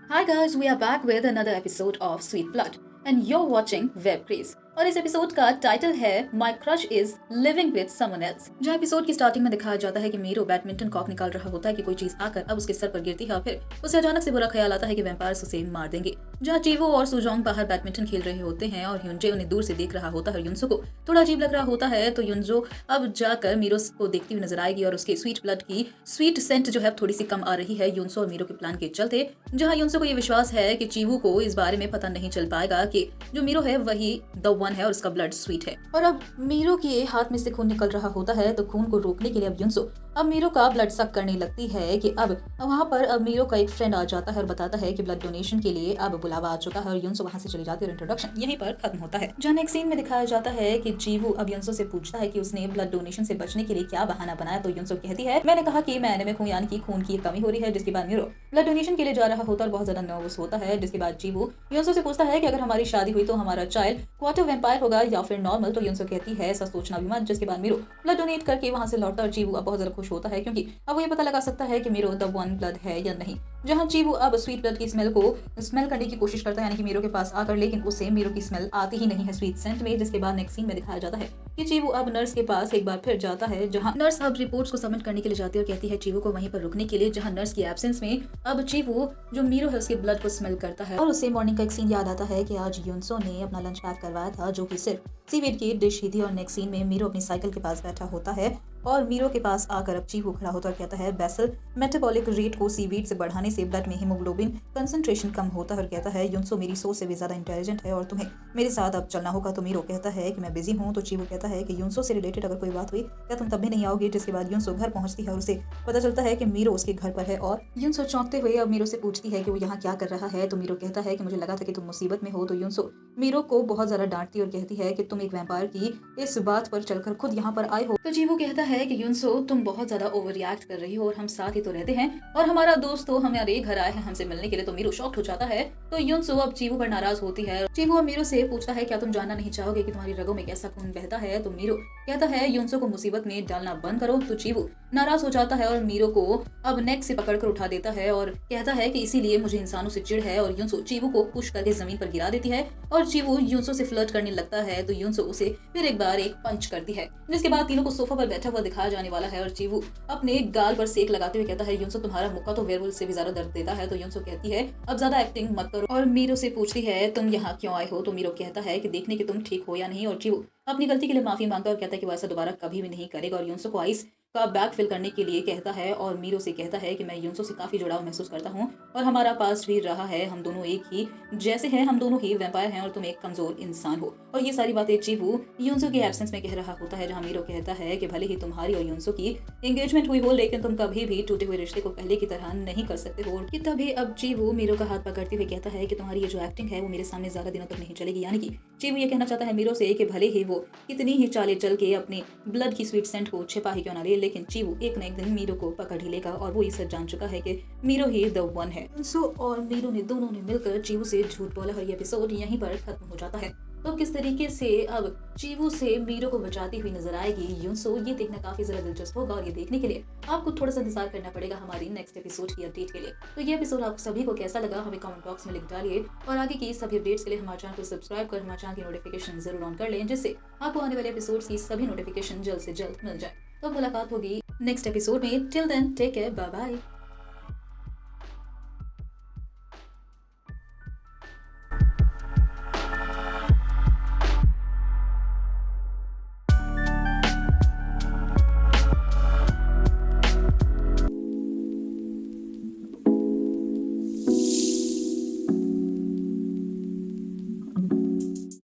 Hi guys, we are back with another episode of Sweet Blood and you're watching Web Craze। और इस episode का title है my crush is living with someone else. जहाँ episode की starting में दिखाया जाता है कि मीरो बैडमिंटन कॉक निकाल रहा होता है कि कोई चीज आकर अब उसके सर पर गिरती है और फिर उसे अचानक से बुरा ख्याल आता है कि वैम्पायर्स उसे मार देंगे। जहाँ चीवो और सुजोंग बाहर बैडमिंटन खेल रहे होते हैं और ह्युंजे उन्हें दूर से देख रहा होता है और युनसो को थोड़ा अजीब लग रहा होता है, तो युनजो अब जाकर मीरो को देखती हुई नजर आएगी और उसके स्वीट ब्लड की स्वीट सेंट जो है थोड़ी सी कम आ रही है युनसो और मीरो के प्लान के चलते। जहाँ युनसो को ये विश्वास है कि चीवू को इस बारे में पता नहीं चल पाएगा कि जो मीरो है वही द वन है और उसका ब्लड स्वीट है। और अब मीरो के हाथ में से खून निकल रहा होता है, तो खून को रोकने के लिए अब युनसो अब मीरो का ब्लड सक करने लगती है कि अब वहाँ पर अब मीरो का एक फ्रेंड आ जाता है और बताता है कि ब्लड डोनेशन के लिए अब बुलावा आ चुका है और युनसो वहाँ से चली जाती है और इंट्रोडक्शन यहीं पर खत्म होता है। जहाँ नेक्स्ट सीन में दिखाया जाता है कि जीवू अब युनसो से पूछता है कि उसने ब्लड डोनेशन से बचने के लिए क्या बहाना बनाया, तो युनसो कहती है मैंने कहा कि मैं एनीमिक हूँ, यानी कि खून की कमी हो रही है। जिसके बाद मीरो ब्लड डोनेशन के लिए जा रहा होता है और बहुत ज्यादा नर्वस होता है। जिसके बाद जीवू युनसो से पूछता है कि अगर हमारी शादी हुई तो हमारा चाइल्ड क्वार्टर वैम्पायर होगा या फिर नॉर्मल, तो युनसो कहती है ऐसा सोचना भी मत। जिसके बाद मीरो ब्लड डोनेट करके वहां से लौटता और जीवू अब बहुत ज्यादा खुश होता है क्योंकि अब वो ये पता लगा सकता है कि मीरो द वन ब्लड है या नहीं। जहाँ चीवू अब स्वीट ब्लड की स्मेल को स्मेल करने की कोशिश करता है, यानी कि मीरो के पास आकर, लेकिन उसे मीरो की स्मेल आती ही नहीं है स्वीट सेंट में। जिसके बाद नेक्स्ट सीन में दिखाया जाता है कि चीवू अब नर्स के पास एक बार फिर जाता है, जहाँ नर्स अब रिपोर्ट्स को सबमिट करने के लिए जाती है और कहती है चीवू को वहीं पर रुकने के लिए। जहाँ नर्स की एब्सेंस में अब चीवू जो मीरो है उसके ब्लड को स्मेल करता है और उसे मॉर्निंग का एक सीन याद आता है कि आज युनसो ने अपना लंच पैक करवाया था जो कि सिर्फ सीवीड की डिश ही थी। और नेक्स्ट सीन में मीरो अपनी साइकिल के पास बैठा होता है और मीरो के पास आकर अब चीवू खड़ा होता है और कहता है बेसल मेटाबॉलिक रेट को सीवीड से बढ़ाने से ब्लड में हीमोग्लोबिन कंसंट्रेशन कम होता है और कहता है युनसो मेरी सोच से भी ज्यादा इंटेलिजेंट है और तुम्हें मेरे साथ अब चलना होगा। तो मीरो कहता है कि मैं बिजी हूँ। तो चीवू कहता है कि युनसो से रिलेटेड अगर कोई बात हुई क्या तुम तब भी नहीं आओगी। जिसके बाद युनसो घर पहुंचती है और उसे पता चलता है कि मीरो उसके घर पर है और युनसो चौंकते हुए अब मीरो से पूछती है कि वो यहाँ क्या कर रहा है। तो मीरो कहता है कि मुझे लगा था कि तुम मुसीबत में हो। तो युनसो मीरो को बहुत ज्यादा डांटती और कहती है कि तुम एक वैम्पायर की इस बात पर चलकर खुद यहाँ पर आए हो। तो चीवू कहता है कि युनसो तुम बहुत ज्यादा ओवर रिएक्ट कर रही हो और हम साथ ही तो रहते हैं और हमारा दोस्त तो हमारे घर आए हैं हमसे मिलने के लिए। तो मीरो शॉक्ड हो जाता है। तो युनसो अब चीवू पर नाराज होती है। चीवू अब मीरो से पूछता है क्या तुम जानना नहीं चाहोगे कि तुम्हारी रगों में कैसा खून बहता है। तो मीरो कहता है युनसो को मुसीबत में डालना बंद करो। तो चीवू नाराज हो जाता है और मीरो को अब नेक से पकड़कर उठा देता है और कहता है कि इसीलिए मुझे इंसानों से चिढ़ है। और युनसो चीवू को पुश करके जमीन पर गिरा देती है और चीवू युनसो से फ्लर्ट करने लगता है। तो युनसो उसे फिर एक बार एक पंच करती है। जिसके बाद तीनों को सोफा पर बैठा हुआ दिखाया जाने वाला है और चीवू अपने गाल पर सेक लगाते हुए कहता है युनसो तुम्हारा मुक्का तो वेयरवुल्फ से भी ज्यादा दर्द देता है। तो युनसो कहती है अब ज्यादा एक्टिंग मत करो और मीरो से पूछती है तुम यहाँ क्यों आए हो। तो मीरो कहता है कि देखने के तुम ठीक हो या नहीं। और चीवू अपनी गलती के लिए माफी मांगता और कहता है कि वो ऐसा दोबारा कभी भी नहीं करेगा और युनसो को आइस का बैग फिल करने के लिए कहता है और मीरो से कहता है कि मैं युनसो से काफी जुड़ाव महसूस करता हूँ और हमारा पास्ट भी रहा है, हम दोनों एक ही जैसे हैं, हम दोनों ही वैम्पायर हैं और तुम एक कमजोर इंसान हो। और ये सारी बातें चीवू युनसो के एब्सेंस में कह रहा होता है। जहाँ मीरो कहता है कि भले ही तुम्हारी और युनसो की एंगेजमेंट हुई हो लेकिन तुम कभी भी टूटे हुए रिश्ते को पहले की तरह नहीं कर सकते हो। कि तभी अब चीवू मीरो का हाथ पकड़ते हुए कहता है कि तुम्हारी ये जो एक्टिंग है वो मेरे सामने ज्यादा दिनों तक नहीं चलेगी। यानी कि चीवू ये कहना चाहता है मीरो से कि भले ही वो कितनी ही चाले चल के अपने ब्लड की स्वीट सेंट को छिपा ही क्यों ना ले, लेकिन चीवू एक न एक दिन मीरो को पकड़ ही लेगा और वो ये सच जान चुका है कि मीरो ही द वन है। युनसो और मीरो ने दोनों ने मिलकर चीवू से झूठ बोला और ये एपिसोड यहीं पर खत्म हो जाता है। तो किस तरीके से अब चीवू से मीरो को बचाती हुई नजर आएगी युनसो, ये देखना काफी ज्यादा दिलचस्प होगा और ये देखने के लिए आपको थोड़ा सा इंतजार करना पड़ेगा हमारी नेक्स्ट एपिसोड की अपडेट के लिए। तो ये एपिसोड आप सभी को कैसा लगा हमें कमेंट बॉक्स में लिख डालिए और आगे की सभी अपडेट्स के लिए हमारे चैनल को सब्सक्राइब कर हमारे चैनल की नोटिफिकेशन जरूर ऑन कर लें, जिससे आपको आने वाले एपिसोड की सभी नोटिफिकेशन जल्द से जल्द मिल जाए। तो मुलाकात होगी नेक्स्ट एपिसोड में। Till then take care, bye bye.